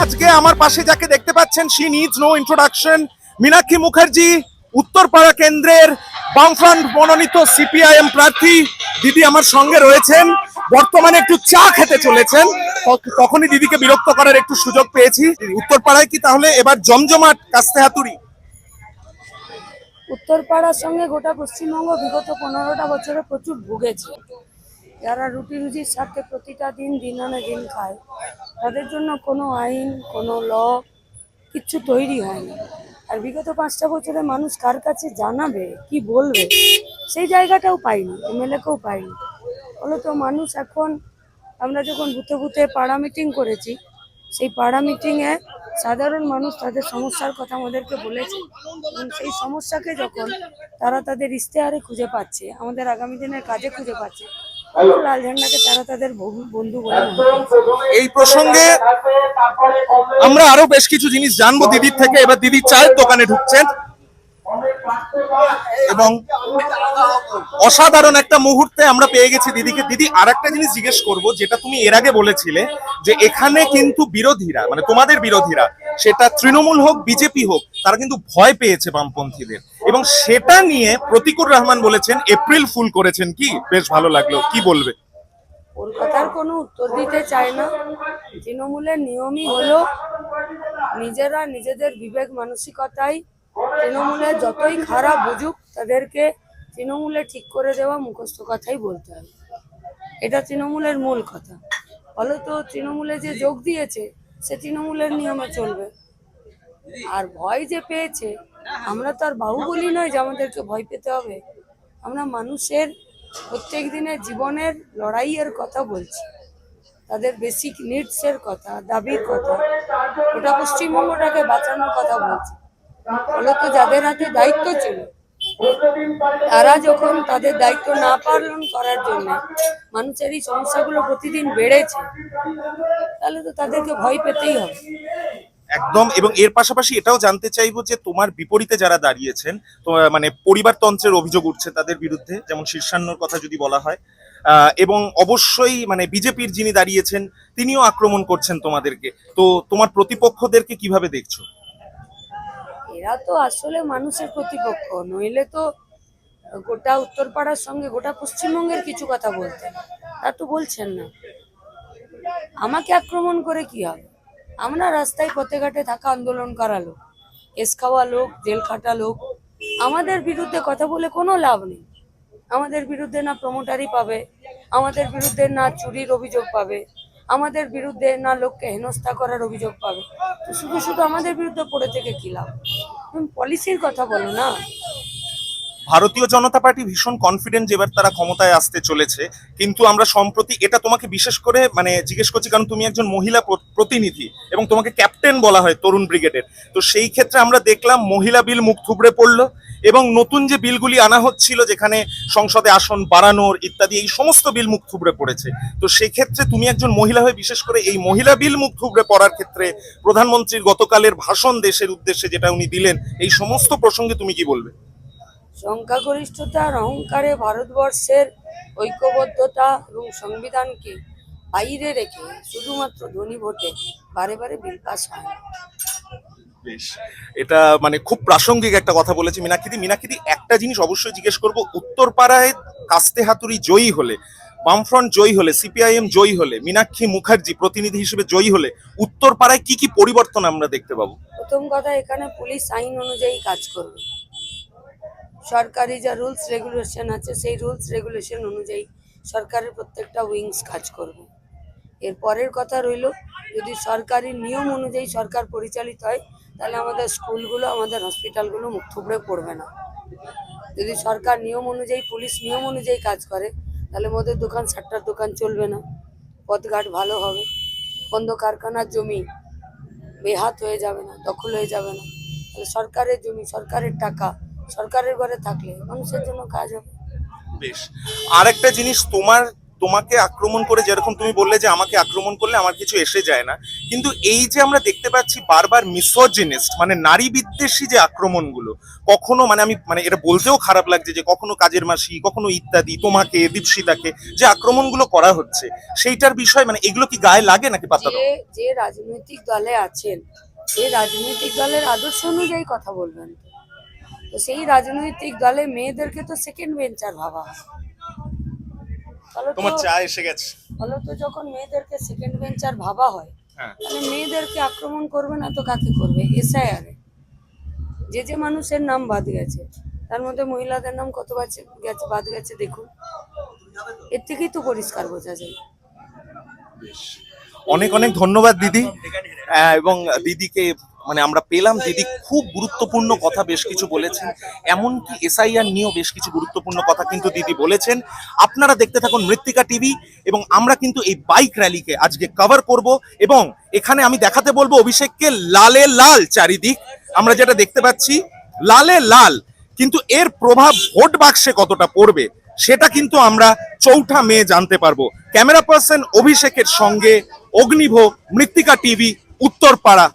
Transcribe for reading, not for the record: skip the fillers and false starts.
আজকে আমার পাশে যাকে দেখতে পাচ্ছেন, she needs no introduction, Meenakshi Mukherjee, Uttarpara কেন্দ্রের বামফ্রন্ট মনোনীত সিপিআইএম প্রার্থী। দিদি আমার সঙ্গে রয়েছেন, বর্তমানে একটু চা খেতে চলেছেন, তখনই দিদিকে বিরক্ত করার একটু সুযোগ পেয়েছি। উত্তরপাড়ায় কি তাহলে এবার জমজমাট কাস্তে হাতুড়ি? উত্তরপাড়ার সঙ্গে গোটা পশ্চিমবঙ্গ বিগত 15টা বছরে প্রচুর ভুগেছে। যারা রুটি রুজির স্বার্থে প্রতিটা দিন দিন আনে দিন খায়, তাদের জন্য কোনো আইন, কোনো ল কিচ্ছু তৈরি হয়নি। আর বিগত 5টা বছরে মানুষ কার কাছে জানাবে, কি বলবে, সেই জায়গাটাও পাইনি, এমএলএকেও পাইনি। ফলত মানুষ এখন, আমরা যখন বুথে বুথে পাড়া মিটিং করেছি, সেই পাড়া মিটিংয়ে সাধারণ মানুষ তাদের সমস্যার কথা আমাদেরকে বলেছে, এবং সেই সমস্যাকে যখন তারা তাদের ইশতেহারে খুঁজে পাচ্ছে, আমাদের আগামী দিনের কাজে খুঁজে পাচ্ছে, তখন লাল ঝান্ডাকে তারা তাদের বন্ধু বলে মনে করছে। এই প্রসঙ্গে আমরা আরো বেশ কিছু জিনিস জানবো দিদির থেকে। এবার দিদি চায়ের দোকানে ঢুকছেন এবং অসাধারণ একটা মুহূর্তে আমরা পেয়ে গেছি দিদিকে। দিদি, আর একটা জিনিস জিজ্ঞেস করব, যেটা তুমি এর আগে বলেছিলে যে এখানে কিন্তু বিরোধীরা, মানে তোমাদের বিরোধীরা, সেটা তৃণমূল হোক বিজেপি হোক, তারা কিন্তু ভয় পেয়েছে বামপন্থীদের, এবং সেটা নিয়ে প্রতিকুর রহমান বলেছেন এপ্রিল ফুল করেছেন। কি বেশ ভালো লাগলো, কি বলবে? কলকাতার কোনো উত্তর দিতে চায় না। তৃণমূলের নিয়মই হলো নিজেরা নিজেদের বিবেক মানসিকতায় তৃণমূলের যতই খারাপ বুঝুক, তাদেরকে তৃণমূলে ঠিক করে দেওয়া মুখস্থ কথাই বলতে হবে। এটা তৃণমূলের মূল কথা। ফলত তৃণমূলে যে যোগ দিয়েছে, সে তৃণমূলের নিয়মে চলবে। আর ভয় যে পেয়েছে, আমরা তো আর বাহুবলী নয় যে আমাদেরকে ভয় পেতে হবে। আমরা মানুষের প্রত্যেক দিনের জীবনের লড়াইয়ের কথা বলছি, তাদের বেসিক নিডসের কথা, দাবির কথা, গোটা পশ্চিমবঙ্গটাকে বাঁচানোর কথা বলছি। ফলত যাদের হাতে দায়িত্ব ছিল, তারা যখন তাদের দায়িত্ব না পালন করার জন্য মানুষের এই সমস্যাগুলো প্রতিদিন বেড়েছে, তাহলে তো তাদেরকে ভয় পেতেই হবে। একদম। এবং এর পাশাপাশি এটাও জানতে চাইবো যে তোমার বিপরীতে যারা দাঁড়িয়েছেন, তো মানে পরিবারতন্ত্রের অভিযোগ উঠছে তাদের বিরুদ্ধে, যেমন শীর্ষান্নর কথা যদি বলা হয়, এবং অবশ্যই মানে বিজেপির যিনি দাঁড়িয়েছেন তিনিও আক্রমণ করছেন তোমাদেরকে। তো তোমার প্রতিপক্ষদেরকে কিভাবে দেখছো? এরা তো আসলে মানুষের প্রতিপক্ষ, নইলে তো গোটা উত্তরপাড়ার সঙ্গে গোটা পশ্চিমবঙ্গের কিছু কথা বলতেন, তা তো বলছেন না। আমাকে আক্রমণ করে কি হবে? আমরা রাস্তায় পথে ঘাটে থাকা আন্দোলন করা লোক, কেস খাওয়া লোক, জেল খাটা লোক। আমাদের বিরুদ্ধে কথা বলে কোনো লাভ নেই। আমাদের বিরুদ্ধে না প্রমোটারি পাবে, আমাদের বিরুদ্ধে না চুরির অভিযোগ পাবে, আমাদের বিরুদ্ধে না লোককে হেনস্থা করার অভিযোগ পাবে। তো শুধু শুধু আমাদের বিরুদ্ধে পড়ে থেকে কি লাভ? তুমি পলিসির কথা বলো না। ভারতীয় জনতা পার্টি ভীষণ কনফিডেন্ট যে এবার তারা ক্ষমতায় আসতে চলেছে, কিন্তু আমরা সম্প্রতি, এটা তোমাকে বিশেষ করে মানে জিজ্ঞেস করছি কারণ তুমি একজন মহিলা প্রতিনিধি এবং তোমাকে ক্যাপ্টেন বলা হয় তরুণ ব্রিগেডের। তো সেই ক্ষেত্রে আমরা দেখলাম মহিলা বিল মুখ থুবড়ে পড়লো, এবং নতুন যে বিলগুলি আনা হচ্ছিল, যেখানে সংসদে আসন বাড়ানোর ইত্যাদি, এই সমস্ত বিল মুখ থুবড়ে পড়েছে। তো সেই ক্ষেত্রে তুমি একজন মহিলা হয়ে বিশেষ করে এই মহিলা বিল মুখ থুবড়ে পড়ার ক্ষেত্রে প্রধানমন্ত্রীর গতকালের ভাষণ দেশের উদ্দেশ্যে যেটা উনি দিলেন, এই সমস্ত প্রসঙ্গে তুমি কি বলবে? সংখ্যাগরিষ্ঠতার অহংকারে ভারতবর্ষের ঐক্যবদ্ধতা এবং সংবিধানকে বাইরে রেখে শুধুমাত্র ধনী ভোটে বারে বারে বিল পাস হয়। বেশ, এটা মানে খুব প্রাসঙ্গিক একটা কথা বলেছে মীনাক্ষী। মীনাক্ষী, একটা জিনিস অবশ্যই জিজ্ঞেস করব, উত্তরপাড়ায় কাস্তে হাতুড়ি জয়ী হলে, বামফ্রন্ট জয়ী হলে, সিপিআইএম জয়ী হলে, মীনাক্ষী মুখার্জি প্রতিনিধি হিসেবে জয়ী হলে উত্তরপাড়ায় কি কি পরিবর্তন আমরা দেখতে পাবো? প্রথম কথা, এখানে পুলিশ আইন অনুযায়ী কাজ করবে। সরকারি যা রুলস রেগুলেশন আছে, সেই রুলস রেগুলেশন অনুযায়ী সরকারের প্রত্যেকটা উইংস কাজ করবে। এর পরের কথা রইল, যদি সরকারি নিয়ম অনুযায়ী সরকার পরিচালিত হয়, তাহলে আমাদের স্কুলগুলো, আমাদের হসপিটালগুলো মুখ থুবড়ে পড়বে না। যদি সরকার নিয়ম অনুযায়ী, পুলিশ নিয়ম অনুযায়ী কাজ করে, তাহলে মদের দোকান, সাট্টার দোকান চলবে না, পথঘাট ভালো হবে, বন্ধ কারখানার জমি বেহাত হয়ে যাবে না, দখল হয়ে যাবে না। তাহলে সরকারের জমি, সরকারের টাকা সরকারের ঘরে থাকলে মানুষের জন্য কাজ হবে। বেশ, আর একটা জিনিস, তোমার তোমাকে আক্রমণ করে, যেরকম তুমি বললে যে আমাকে আক্রমণ করলে আমার কিছু এসে যায় না, কিন্তু এই যে আমরা দেখতে পাচ্ছি বারবার মিসোজিনিস্ট মানে নারী বিদ্বেষী যে আক্রমণগুলো, কখনো মানে আমি মানে এটা বলতেও খারাপ লাগছে যে কখনো কাজের মাসি, কখনো ইত্যাদি, তোমাকে, দীপশিতাকে যে আক্রমণগুলো করা হচ্ছে, সেইটার বিষয় মানে এগুলো কি গায়ে লাগে নাকি পাত্তা দাও? যে রাজনৈতিক দলে আছেন, সেই রাজনৈতিক দলের আদর্শ অনুযায়ী কথা বলবেন। তো সেই রাজনৈতিক দলে মেয়েদেরকে তো সেকেন্ড বেঞ্চার ভাবা হয়। তোমার চা এসে গেছে। ফলত যখন মেয়েদেরকে সেকেন্ড বেঞ্চার ভাবা হয়, হ্যাঁ, তাহলে মেয়েদেরকে আক্রমণ করবে না তো কাকে করবে? এসআইআর যে মানুষের নাম বাদ গেছে, তার মধ্যে মহিলাদের নাম কত বাদ গেছে দেখুন। এর থেকেই তো পরিষ্কার বোঝা যায়। অনেক অনেক ধন্যবাদ দিদি। এবং দিদিকে মানে আমরা পেলাম, দিদি খুব গুরুত্বপূর্ণ কথা বেশ কিছু বলেছেন, এমনকি এসআইআর নিয়েও বেশ কিছু গুরুত্বপূর্ণ কথা কিন্তু দিদি বলেছেন। আপনারা দেখতে থাকুন মৃত্তিকা টিভি, এবং আমরা কিন্তু এই বাইক র্যালিকে আজকে কভার করব, এবং এখানে আমি দেখাতে বলবো অভিষেককে লালে লাল চারিদিক আমরা যেটা দেখতে পাচ্ছি, লালে লাল, কিন্তু এর প্রভাব ভোট বাক্সে কতটা পড়বে সেটা কিন্তু আমরা 4 মে জানতে পারবো। ক্যামেরা পার্সন অভিষেকের সঙ্গে অগ্নিভোগ, মৃত্তিকা টিভি, উত্তরপাড়া।